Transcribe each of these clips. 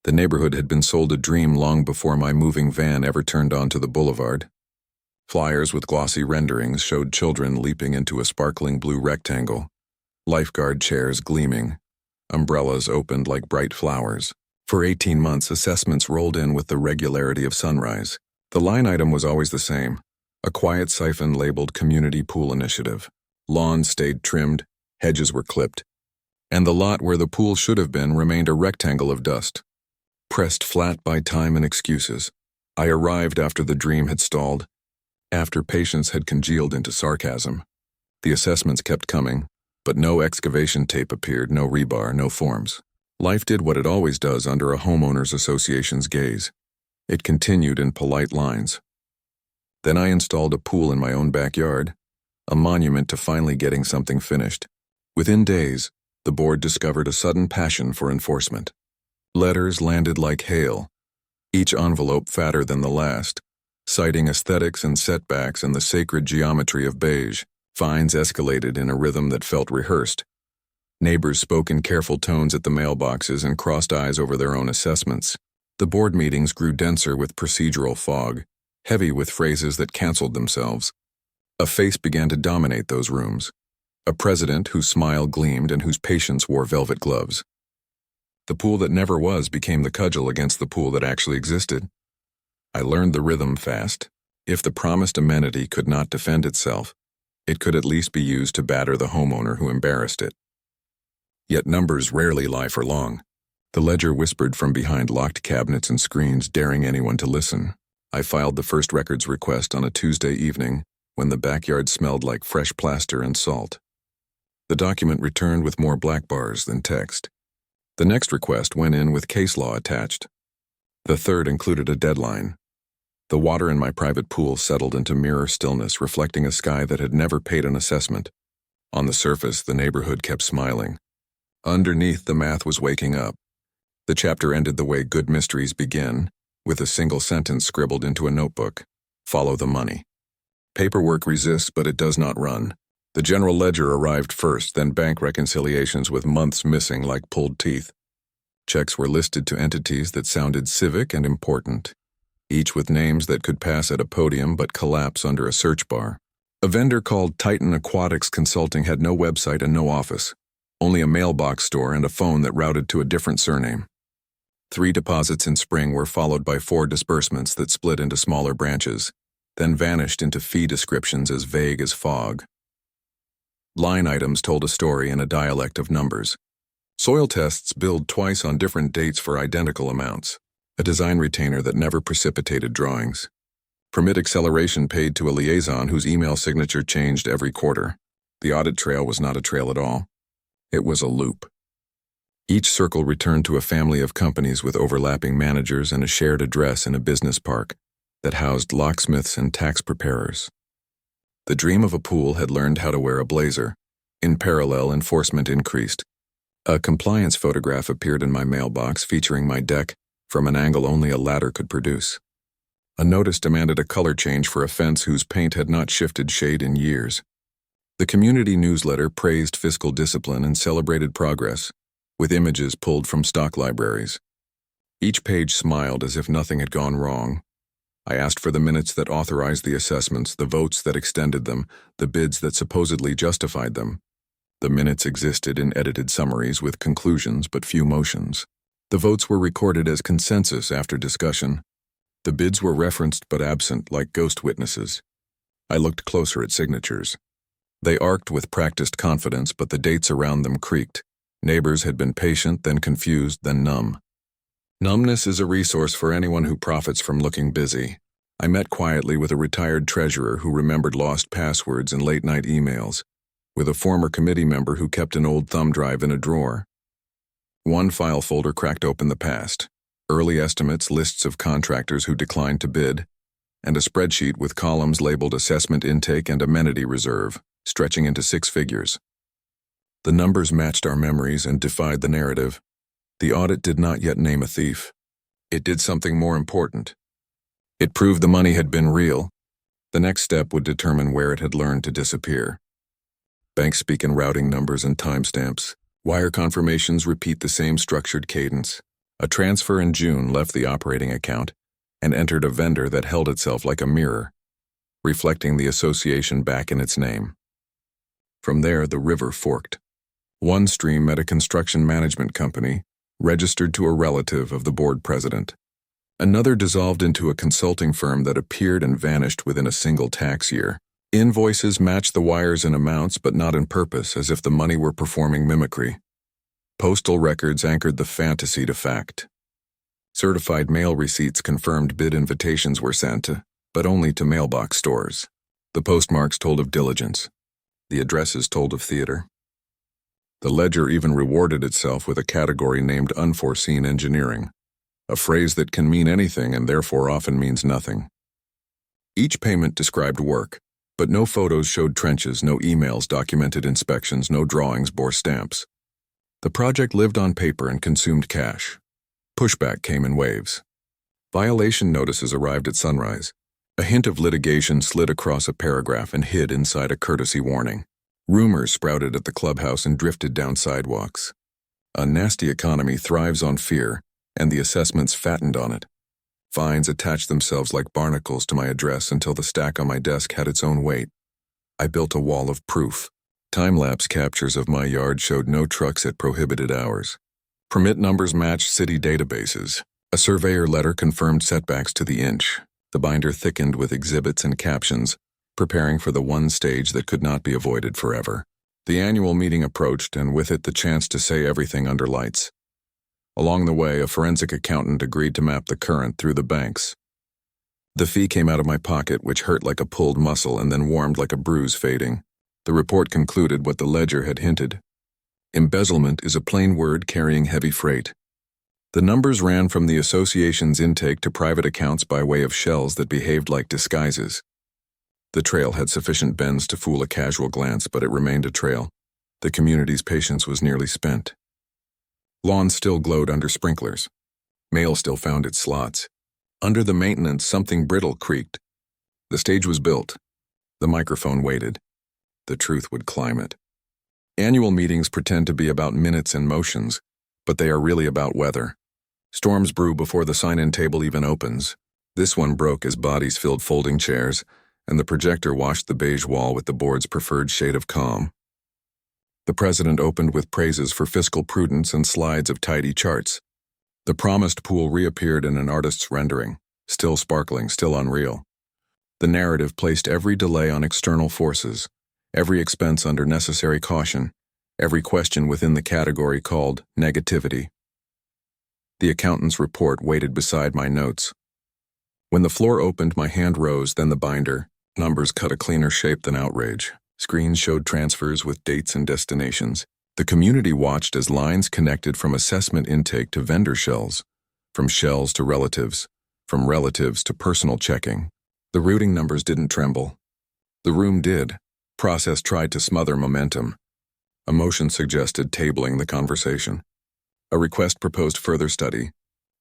The neighborhood had been sold a dream long before my moving van ever turned onto the boulevard. Flyers with glossy renderings showed children leaping into a sparkling blue rectangle, lifeguard chairs gleaming, umbrellas opened like bright flowers. For 18 months, assessments rolled in with the regularity of sunrise. The line item was always the same, a quiet siphon labeled Community Pool Initiative. Lawns stayed trimmed, hedges were clipped, and the lot where the pool should have been remained a rectangle of dust. Pressed flat by time and excuses, I arrived after the dream had stalled, after patience had congealed into sarcasm. The assessments kept coming, but no excavation tape appeared, no rebar, no forms. Life did what it always does under a homeowners association's gaze. It continued in polite lines. Then I installed a pool in my own backyard, a monument to finally getting something finished. Within days, the board discovered a sudden passion for enforcement. Letters landed like hail, each envelope fatter than the last, citing aesthetics and setbacks and the sacred geometry of beige. Fines escalated in a rhythm that felt rehearsed. Neighbors spoke in careful tones at the mailboxes and crossed eyes over their own assessments. The board meetings grew denser with procedural fog, heavy with phrases that canceled themselves. A face began to dominate those rooms, a president whose smile gleamed and whose patience wore velvet gloves. The pool that never was became the cudgel against the pool that actually existed. I learned the rhythm fast. If the promised amenity could not defend itself, it could at least be used to batter the homeowner who embarrassed it. Yet numbers rarely lie for long. The ledger whispered from behind locked cabinets and screens, daring anyone to listen. I filed the first records request on a Tuesday evening when the backyard smelled like fresh plaster and salt. The document returned with more black bars than text. The next request went in with case law attached. The third included a deadline. The water in my private pool settled into mirror stillness, reflecting a sky that had never paid an assessment. On the surface, the neighborhood kept smiling. Underneath, the math was waking up. The chapter ended the way good mysteries begin, with a single sentence scribbled into a notebook: follow the money. Paperwork resists, but it does not run. The general ledger arrived first, then bank reconciliations with months missing like pulled teeth. Checks were listed to entities that sounded civic and important, each with names that could pass at a podium but collapse under a search bar. A vendor called Titan Aquatics Consulting had no website and no office, only a mailbox store and a phone that routed to a different surname. 3 deposits in spring were followed by 4 disbursements that split into smaller branches, then vanished into fee descriptions as vague as fog. Line items told a story in a dialect of numbers. Soil tests billed twice on different dates for identical amounts. A design retainer that never precipitated drawings. Permit acceleration paid to a liaison whose email signature changed every quarter. The audit trail was not a trail at all. It was a loop. Each circle returned to a family of companies with overlapping managers and a shared address in a business park that housed locksmiths and tax preparers. The dream of a pool had learned how to wear a blazer. In parallel, enforcement increased. A compliance photograph appeared in my mailbox featuring my deck from an angle only a ladder could produce. A notice demanded a color change for a fence whose paint had not shifted shade in years. The community newsletter praised fiscal discipline and celebrated progress, with images pulled from stock libraries. Each page smiled as if nothing had gone wrong. I asked for the minutes that authorized the assessments, the votes that extended them, the bids that supposedly justified them. The minutes existed in edited summaries with conclusions but few motions. The votes were recorded as consensus after discussion. The bids were referenced but absent, like ghost witnesses. I looked closer at signatures. They arced with practiced confidence, but the dates around them creaked. Neighbors had been patient, then confused, then numb. Numbness is a resource for anyone who profits from looking busy. I met quietly with a retired treasurer who remembered lost passwords and late-night emails, with a former committee member who kept an old thumb drive in a drawer. One file folder cracked open the past: early estimates, lists of contractors who declined to bid, and a spreadsheet with columns labeled assessment intake and amenity reserve, stretching into 6 figures. The numbers matched our memories and defied the narrative. The audit did not yet name a thief. It did something more important. It proved the money had been real. The next step would determine where it had learned to disappear. Banks speak in routing numbers and timestamps. Wire confirmations repeat the same structured cadence. A transfer in June left the operating account and entered a vendor that held itself like a mirror, reflecting the association back in its name. From there, the river forked. One stream met a construction management company, registered to a relative of the board president. Another dissolved into a consulting firm that appeared and vanished within a single tax year. Invoices matched the wires in amounts but not in purpose, as if the money were performing mimicry. Postal records anchored the fantasy to fact. Certified mail receipts confirmed bid invitations were sent, but only to mailbox stores. The postmarks told of diligence. The addresses told of theater. The ledger even rewarded itself with a category named unforeseen engineering, a phrase that can mean anything and therefore often means nothing. Each payment described work, but no photos showed trenches, no emails documented inspections, no drawings bore stamps. The project lived on paper and consumed cash. Pushback came in waves. Violation notices arrived at sunrise. A hint of litigation slid across a paragraph and hid inside a courtesy warning. Rumors sprouted at the clubhouse and drifted down sidewalks. A nasty economy thrives on fear, and the assessments fattened on it. Fines attached themselves like barnacles to my address until the stack on my desk had its own weight. I built a wall of proof. Time-lapse captures of my yard showed no trucks at prohibited hours. Permit numbers matched city databases. A surveyor letter confirmed setbacks to the inch. The binder thickened with exhibits and captions, preparing for the one stage that could not be avoided forever. The annual meeting approached, and with it the chance to say everything under lights. Along the way, a forensic accountant agreed to map the current through the banks. The fee came out of my pocket, which hurt like a pulled muscle and then warmed like a bruise fading. The report concluded what the ledger had hinted. Embezzlement is a plain word carrying heavy freight. The numbers ran from the association's intake to private accounts by way of shells that behaved like disguises. The trail had sufficient bends to fool a casual glance, but it remained a trail. The community's patience was nearly spent. Lawns still glowed under sprinklers. Mail still found its slots. Under the maintenance, something brittle creaked. The stage was built. The microphone waited. The truth would climb it. Annual meetings pretend to be about minutes and motions, but they are really about weather. Storms brew before the sign-in table even opens. This one broke as bodies filled folding chairs, and the projector washed the beige wall with the board's preferred shade of calm. The president opened with praises for fiscal prudence and slides of tidy charts. The promised pool reappeared in an artist's rendering, still sparkling, still unreal. The narrative placed every delay on external forces, every expense under necessary caution, every question within the category called negativity. The accountant's report waited beside my notes. When the floor opened, my hand rose, then the binder. Numbers cut a cleaner shape than outrage. Screens showed transfers with dates and destinations. The community watched as lines connected from assessment intake to vendor shells, from shells to relatives, from relatives to personal checking. The routing numbers didn't tremble. The room did. Process tried to smother momentum. Emotion suggested tabling the conversation. A request proposed further study.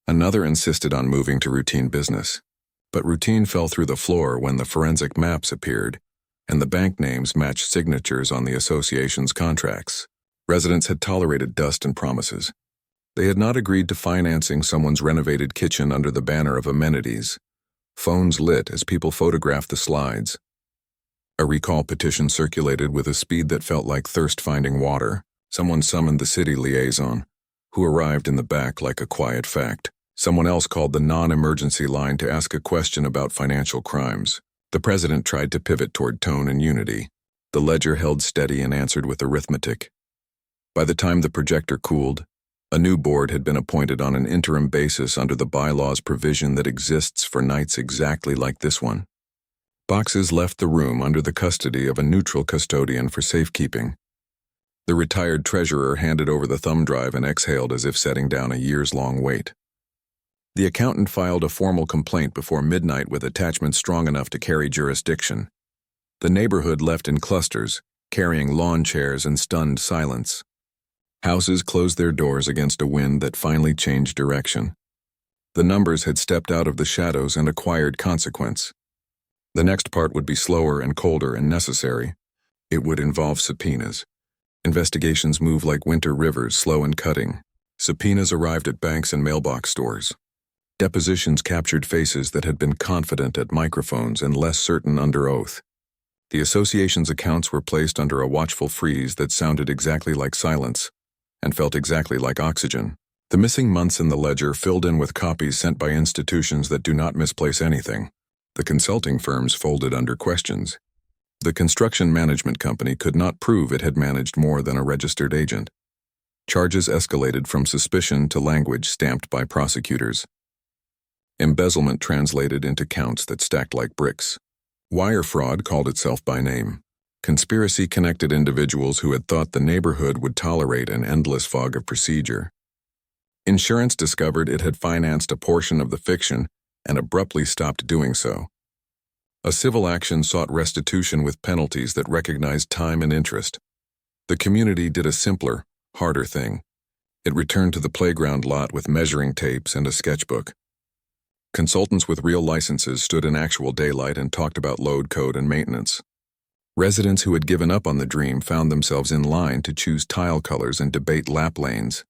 Another insisted on moving to routine business. But routine fell through the floor when the forensic maps appeared, and the bank names matched signatures on the association's contracts. Residents had tolerated dust and promises. They had not agreed to financing someone's renovated kitchen under the banner of amenities. Phones lit as people photographed the slides. A recall petition circulated with a speed that felt like thirst finding water. Someone summoned the city liaison, who arrived in the back like a quiet fact. Someone else called the non-emergency line to ask a question about financial crimes. The president tried to pivot toward tone and unity. The ledger held steady and answered with arithmetic. By the time the projector cooled, a new board had been appointed on an interim basis under the bylaws provision that exists for nights exactly like this one. Boxes left the room under the custody of a neutral custodian for safekeeping. The retired treasurer handed over the thumb drive and exhaled as if setting down a years-long wait. The accountant filed a formal complaint before midnight with attachments strong enough to carry jurisdiction. The neighborhood left in clusters, carrying lawn chairs and stunned silence. Houses closed their doors against a wind that finally changed direction. The numbers had stepped out of the shadows and acquired consequence. The next part would be slower and colder and necessary. It would involve subpoenas. Investigations move like winter rivers, slow and cutting. Subpoenas arrived at banks and mailbox stores. Depositions captured faces that had been confident at microphones and less certain under oath. The association's accounts were placed under a watchful freeze that sounded exactly like silence and felt exactly like oxygen. The missing months in the ledger filled in with copies sent by institutions that do not misplace anything. The consulting firms folded under questions. The construction management company could not prove it had managed more than a registered agent. Charges escalated from suspicion to language stamped by prosecutors. Embezzlement translated into counts that stacked like bricks. Wire fraud called itself by name. Conspiracy connected individuals who had thought the neighborhood would tolerate an endless fog of procedure. Insurance discovered it had financed a portion of the fiction and abruptly stopped doing so. A civil action sought restitution with penalties that recognized time and interest. The community did a simpler, harder thing. It returned to the playground lot with measuring tapes and a sketchbook. Consultants with real licenses stood in actual daylight and talked about load code and maintenance. Residents who had given up on the dream found themselves in line to choose tile colors and debate lap lanes.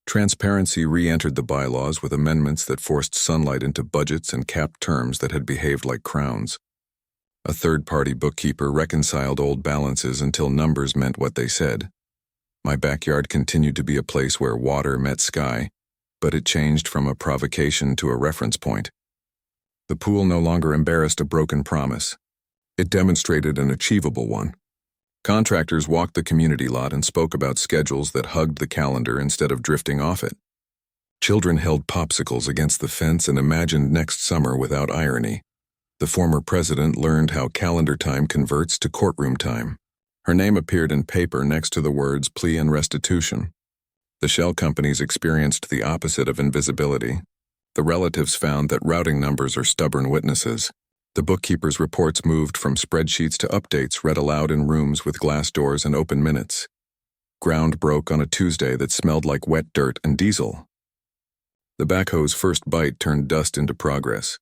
Transparency re-entered the bylaws with amendments that forced sunlight into budgets and capped terms that had behaved like crowns. A third-party bookkeeper reconciled old balances until numbers meant what they said. My backyard continued to be a place where water met sky, but it changed from a provocation to a reference point. The pool no longer embarrassed a broken promise. It demonstrated an achievable one. Contractors walked the community lot and spoke about schedules that hugged the calendar instead of drifting off it. Children held popsicles against the fence and imagined next summer without irony. The former president learned how calendar time converts to courtroom time. Her name appeared in paper next to the words plea and restitution. The shell companies experienced the opposite of invisibility. The relatives found that routing numbers are stubborn witnesses. The bookkeeper's reports moved from spreadsheets to updates read aloud in rooms with glass doors and open minutes. Ground broke on a Tuesday that smelled like wet dirt and diesel. The backhoe's first bite turned dust into progress.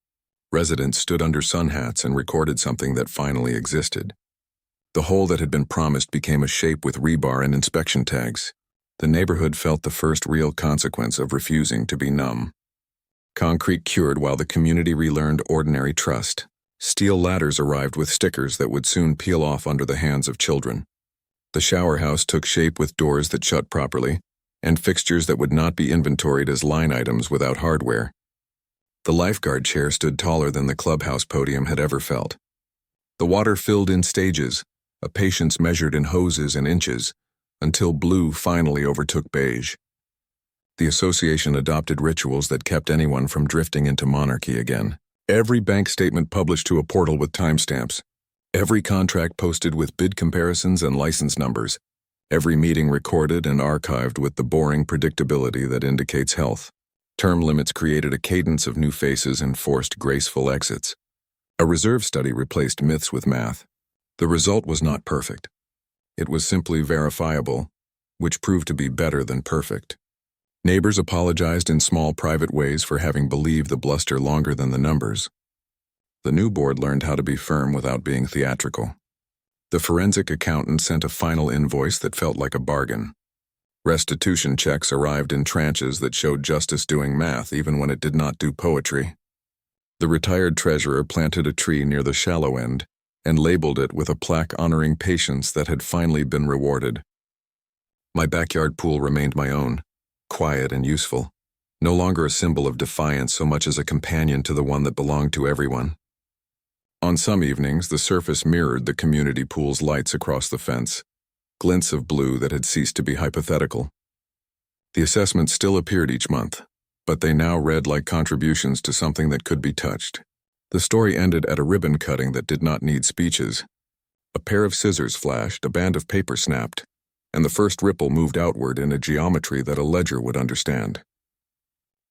Residents stood under sun hats and recorded something that finally existed. The hole that had been promised became a shape with rebar and inspection tags. The neighborhood felt the first real consequence of refusing to be numb. Concrete cured while the community relearned ordinary trust. Steel ladders arrived with stickers that would soon peel off under the hands of children. The shower house took shape with doors that shut properly, and fixtures that would not be inventoried as line items without hardware. The lifeguard chair stood taller than the clubhouse podium had ever felt. The water filled in stages, a patience measured in hoses and inches, until blue finally overtook beige. The association adopted rituals that kept anyone from drifting into monarchy again. Every bank statement published to a portal with timestamps. Every contract posted with bid comparisons and license numbers. Every meeting recorded and archived with the boring predictability that indicates health. Term limits created a cadence of new faces and forced graceful exits. A reserve study replaced myths with math. The result was not perfect. It was simply verifiable, which proved to be better than perfect. Neighbors apologized in small private ways for having believed the bluster longer than the numbers. The new board learned how to be firm without being theatrical. The forensic accountant sent a final invoice that felt like a bargain. Restitution checks arrived in tranches that showed justice doing math even when it did not do poetry. The retired treasurer planted a tree near the shallow end and labeled it with a plaque honoring patience that had finally been rewarded. My backyard pool remained my own. Quiet and useful, no longer a symbol of defiance so much as a companion to the one that belonged to everyone. On some evenings, the surface mirrored the community pool's lights across the fence, glints of blue that had ceased to be hypothetical. The assessments still appeared each month, but they now read like contributions to something that could be touched. The story ended at a ribbon cutting that did not need speeches. A pair of scissors flashed, a band of paper snapped, and the first ripple moved outward in a geometry that a ledger would understand.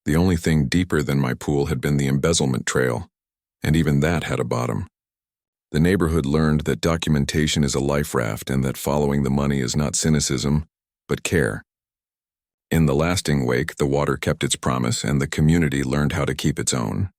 The only thing deeper than my pool had been the embezzlement trail, and even that had a bottom. The neighborhood learned that documentation is a life raft and that following the money is not cynicism, but care. In the lasting wake, the water kept its promise and the community learned how to keep its own.